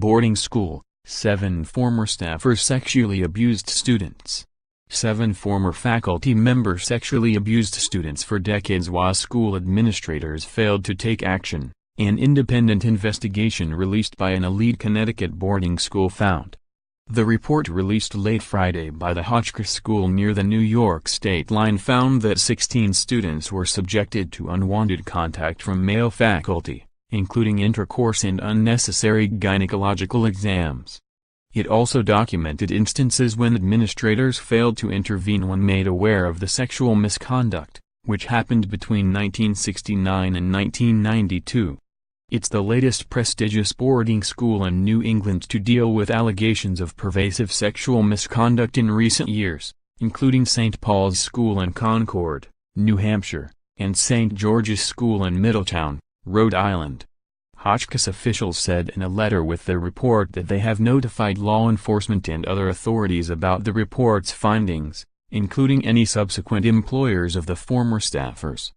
boarding school, 7 former staffers sexually abused students. 7 former faculty members sexually abused students for decades while school administrators failed to take action, an independent investigation released by an elite Connecticut boarding school found. The report released late Friday by the Hotchkiss School near the New York state line found that 16 students were subjected to unwanted contact from male faculty, including intercourse and unnecessary gynecological exams. It also documented instances when administrators failed to intervene when made aware of the sexual misconduct, which happened between 1969 and 1992. It's the latest prestigious boarding school in New England to deal with allegations of pervasive sexual misconduct in recent years, including St. Paul's School in Concord, New Hampshire, and St. George's School in Middletown, Rhode Island. Hotchkiss officials said in a letter with the report that they have notified law enforcement and other authorities about the report's findings, including any subsequent employers of the former staffers.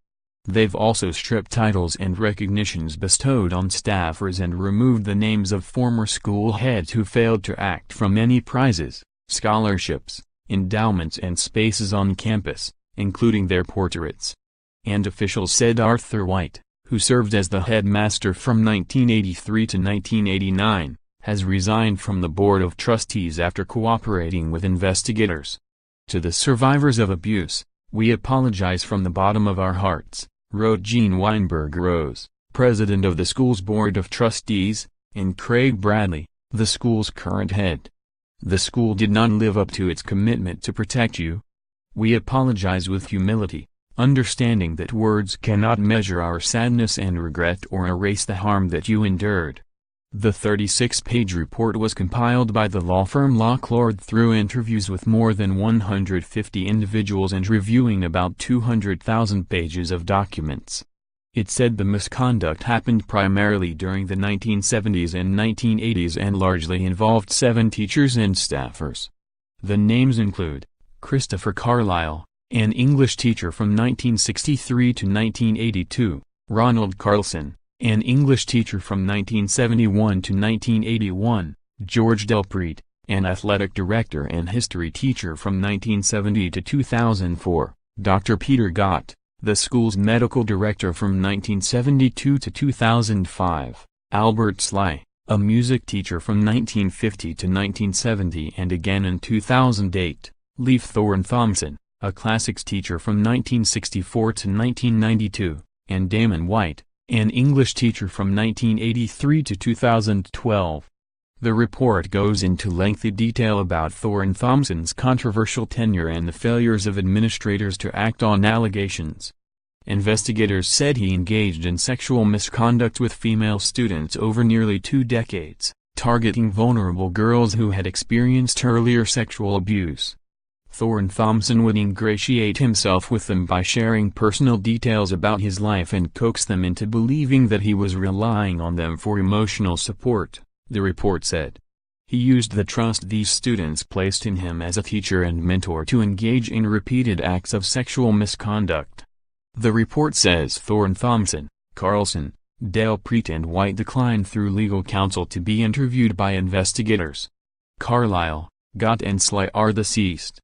They've also stripped titles and recognitions bestowed on staffers and removed the names of former school heads who failed to act from any prizes, scholarships, endowments and spaces on campus, including their portraits. And officials said Arthur White, who served as the headmaster from 1983 to 1989, has resigned from the Board of Trustees after cooperating with investigators. To the survivors of abuse, we apologize from the bottom of our hearts, wrote Jean Weinberg Rose, president of the school's Board of Trustees, and Craig Bradley, the school's current head. The school did not live up to its commitment to protect you. We apologize with humility, understanding that words cannot measure our sadness and regret or erase the harm that you endured. The 36-page report was compiled by the law firm Locklord through interviews with more than 150 individuals and reviewing about 200,000 pages of documents. It said the misconduct happened primarily during the 1970s and 1980s and largely involved 7 teachers and staffers. The names include Christopher Carlisle, an English teacher from 1963 to 1982, Ronald Carlson, an English teacher from 1971 to 1981, George Delpreet, an athletic director and history teacher from 1970 to 2004, Dr. Peter Gott, the school's medical director from 1972 to 2005, Albert Sly, a music teacher from 1950 to 1970 and again in 2008, Leif Thorne Thompson, a classics teacher from 1964 to 1992, and Damon White, an English teacher from 1983 to 2012. The report goes into lengthy detail about Thorne Thompson's controversial tenure and the failures of administrators to act on allegations. Investigators said he engaged in sexual misconduct with female students over nearly 2 decades, targeting vulnerable girls who had experienced earlier sexual abuse. Thorne Thompson would ingratiate himself with them by sharing personal details about his life and coax them into believing that he was relying on them for emotional support, the report said. He used the trust these students placed in him as a teacher and mentor to engage in repeated acts of sexual misconduct. The report says Thorne Thompson, Carlson, Delpreet and White declined through legal counsel to be interviewed by investigators. Carlisle, Gott and Sly are deceased.